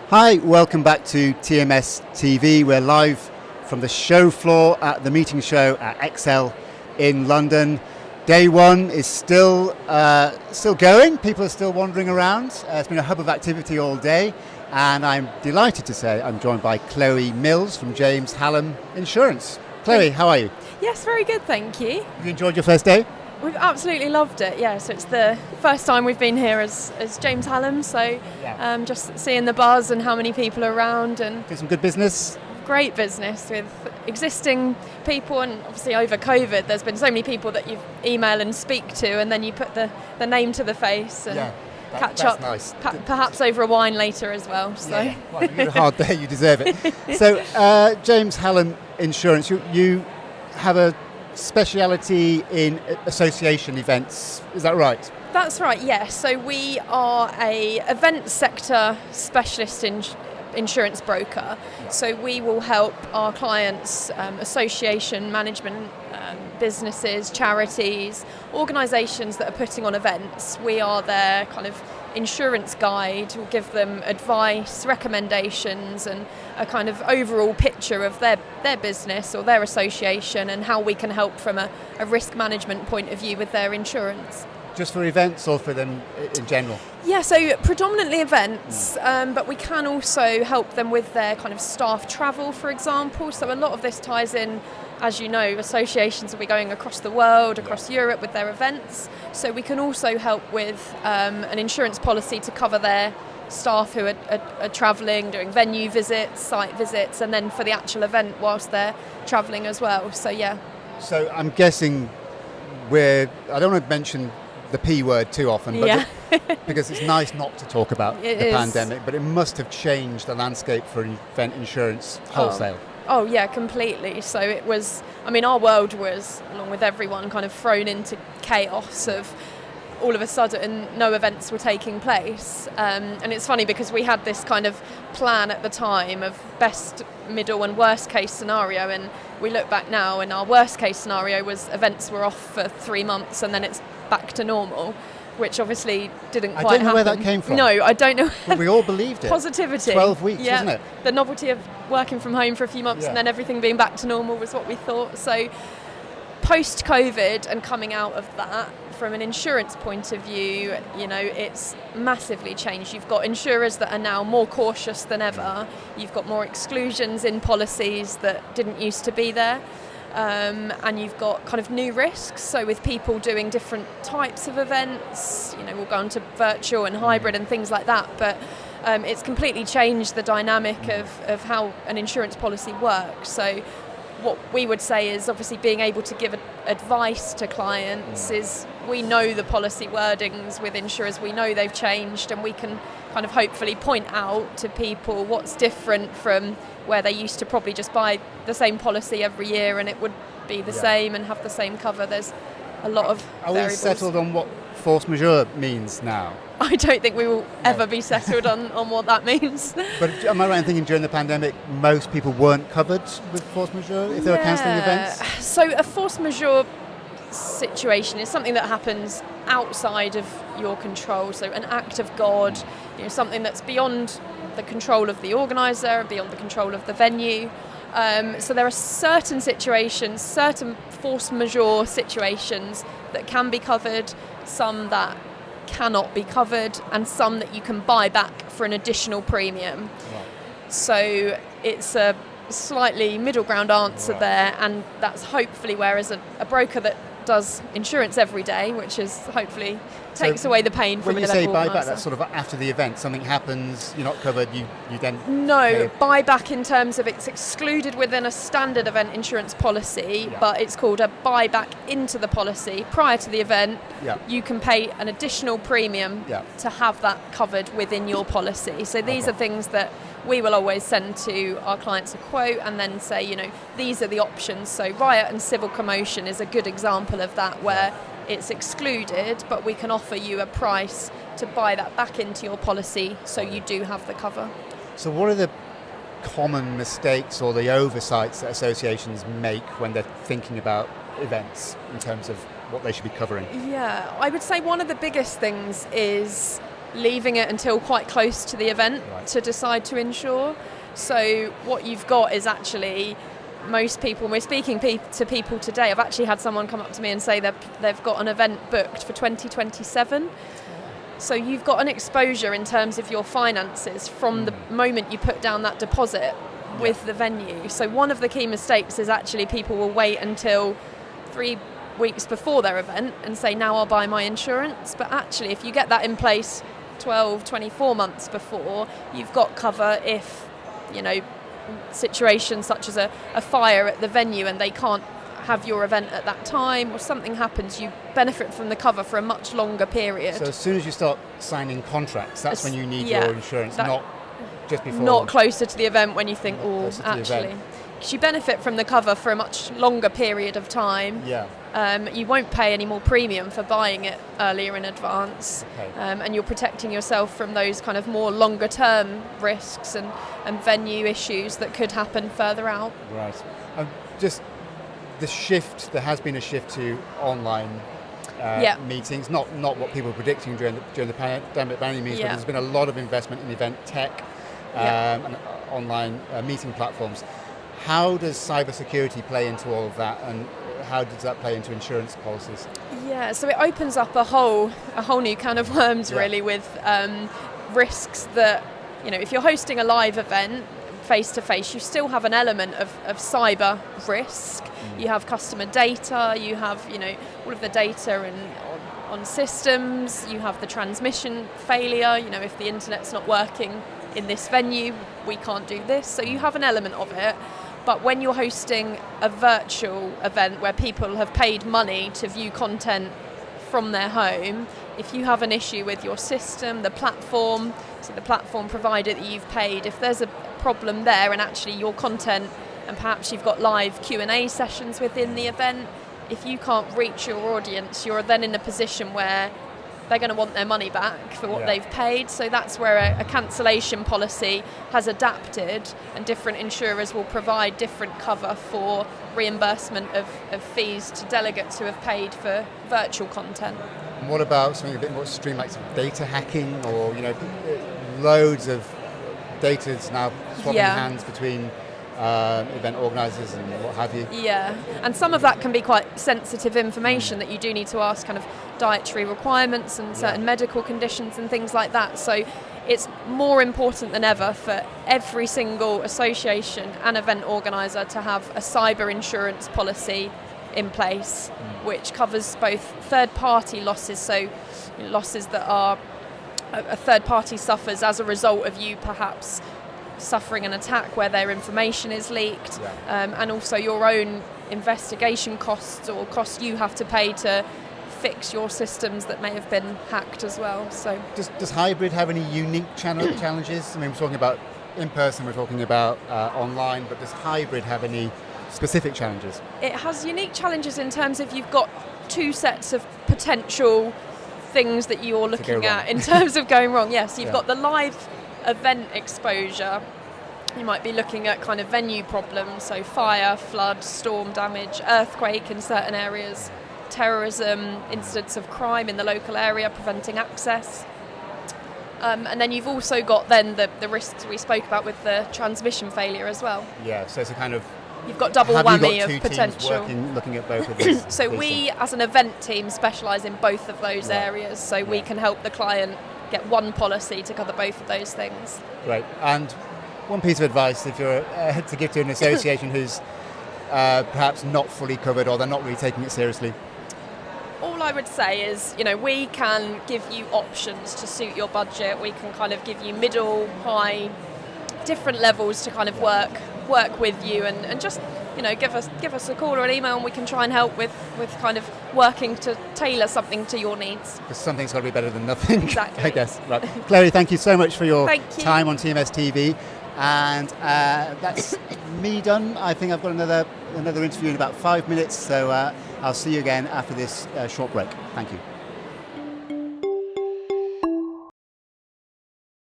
Hi, welcome back to TMS TV. We're live from the show floor at the meeting show at Excel in London. Day one is still going. People are still wandering around. It's been a hub of activity all day, and I'm delighted to say I'm joined by Chloe Mills from James Hallam Insurance. Chloe, how are you? Yes, very good, thank you. Have you enjoyed your first day? We've absolutely loved it, yeah. So it's the first time we've been here as James Hallam, so just seeing the buzz and how many people are around. And Did some good business? great business with existing people, and obviously over COVID there's been so many people that you email and speak to, and then you put the name to the face and catch up, nice. Perhaps over a wine later as well. So. Yeah. Well, you had a hard day, you deserve it. So James Hallam Insurance, you have a speciality in association events, is that right? That's right, yes. So we are a event sector specialist insurance broker. So we will help our clients, association management, businesses, charities, organisations that are putting on events. We are their kind of insurance guide. We'll give them advice, recommendations, and a kind of overall picture of their business or their association and how we can help from a risk management point of view with their insurance. Just for events or for them in general? Yeah, so predominantly events, but we can also help them with their kind of staff travel, for example. So a lot of this ties in, as you know, associations will be going across the world, across Europe with their events. So we can also help with an insurance policy to cover their staff who are travelling, doing venue visits, site visits, and then for the actual event whilst they're travelling as well. So yeah. So I'm guessing I don't want to mention the P word too often, but because it's nice not to talk about the pandemic, but it must have changed the landscape for event insurance wholesale. Oh yeah, completely. So it was, our world was, along with everyone, kind of thrown into chaos of all of a sudden no events were taking place. And it's funny because we had this kind of plan at the time of best, middle and worst case scenario, and we look back now and our worst case scenario was events were off for 3 months and then it's back to normal, which obviously didn't quite happen. I don't know where that came from. No, I don't know. But we all believed it. Positivity. 12 weeks, wasn't it? The novelty of working from home for a few months and then everything being back to normal was what we thought. So post-COVID and coming out of that, from an insurance point of view, it's massively changed. You've got insurers that are now more cautious than ever. You've got more exclusions in policies that didn't used to be there. And you've got kind of new risks. So with people doing different types of events, we'll go on to virtual and hybrid and things like that. But it's completely changed the dynamic of how an insurance policy works. So what we would say is obviously being able to give advice to clients is we know the policy wordings with insurers, we know they've changed, and we can kind of hopefully point out to people what's different from where they used to probably just buy the same policy every year and it would be the same and have the same cover. There's a lot of variables. Are we settled on what force majeure means now? I don't think we will ever be settled on what that means. But am I right in thinking during the pandemic most people weren't covered with force majeure if they were cancelling events? So a force majeure situation is something that happens outside of your control, so an act of God, something that's beyond the control of the organiser, beyond the control of the venue. So there are certain situations, certain force majeure situations that can be covered, some that cannot be covered, and some that you can buy back for an additional premium. Right. So it's a slightly middle ground answer there, and that's hopefully whereas a broker that does insurance every day, which is hopefully takes away the pain from when you say buyback, that's sort of after the event, something happens, you're not covered, you then buyback in terms of it's excluded within a standard event insurance policy, but it's called a buyback into the policy prior to the event. You can pay an additional premium to have that covered within your policy. So these are things that we will always send to our clients a quote and then say, these are the options. So riot and civil commotion is a good example of that, where it's excluded, but we can offer you a price to buy that back into your policy so you do have the cover. So what are the common mistakes or the oversights that associations make when they're thinking about events in terms of what they should be covering? Yeah, I would say one of the biggest things is leaving it until quite close to the event to decide to insure. So what you've got is actually most people, we're speaking to people today, I've actually had someone come up to me and say they've got an event booked for 2027. So you've got an exposure in terms of your finances from the moment you put down that deposit with the venue. So one of the key mistakes is actually people will wait until 3 weeks before their event and say, now I'll buy my insurance. But actually, if you get that in place 12, 24 months before, you've got cover if, situations such as a fire at the venue and they can't have your event at that time, or something happens, you benefit from the cover for a much longer period. So as soon as you start signing contracts, that's when you need your insurance, not just before. Not closer to the event when you think, actually. Because you benefit from the cover for a much longer period of time. Yeah. You won't pay any more premium for buying it earlier in advance. Okay. And you're protecting yourself from those kind of more longer term risks and venue issues that could happen further out. Right. Just the shift, there has been a shift to online meetings, not what people were predicting during the pandemic by any means, but there's been a lot of investment in event tech and online meeting platforms. How does cybersecurity play into all of that, and how does that play into insurance policies? Yeah, so it opens up a whole new can of worms, really, with risks that, if you're hosting a live event face to face, you still have an element of cyber risk. You have customer data, you have, all of the data on systems, you have the transmission failure, if the internet's not working in this venue, we can't do this. So you have an element of it. But when you're hosting a virtual event where people have paid money to view content from their home, if you have an issue with your system, the platform, so the platform provider that you've paid, if there's a problem there and actually your content, and perhaps you've got live Q&A sessions within the event, if you can't reach your audience, you're then in a position where they're going to want their money back for what they've paid. So that's where a cancellation policy has adapted, and different insurers will provide different cover for reimbursement of fees to delegates who have paid for virtual content. And what about something a bit more extreme, like some data hacking, or loads of data is now swapping hands between event organisers and what have you? Yeah, and some of that can be quite sensitive information that you do need to ask kind of dietary requirements and certain medical conditions and things like that. So it's more important than ever for every single association and event organiser to have a cyber insurance policy in place, which covers both third-party losses, so losses that are a third party suffers as a result of you perhaps suffering an attack where their information is leaked, and also your own investigation costs or costs you have to pay to fix your systems that may have been hacked as well. So does hybrid have any unique challenges? I mean, we're talking about in person, we're talking about online, but does hybrid have any specific challenges? It has unique challenges in terms of you've got two sets of potential things that you're looking at in terms of going wrong. Yes, you've got the live event exposure. You might be looking at kind of venue problems, so fire, flood, storm damage, earthquake in certain areas, terrorism, incidents of crime in the local area, preventing access. And then you've also got then the risks we spoke about with the transmission failure as well. Yeah, so it's a kind of... You've got double whammy of potential. Looking at both of these. So we, as an event team, specialise in both of those areas, so we can help the client get one policy to cover both of those things. Great. And one piece of advice, if you're to give to an association who's perhaps not fully covered or they're not really taking it seriously? All I would say is, we can give you options to suit your budget. We can kind of give you middle, high, different levels to kind of work with you, and just give us a call or an email, and we can try and help with kind of working to tailor something to your needs. Because something's got to be better than nothing. Exactly. I guess. Right. Clary, thank you so much for your time on TMS TV, and that's me done. I think I've got another interview in about 5 minutes, so I'll see you again after this short break. Thank you.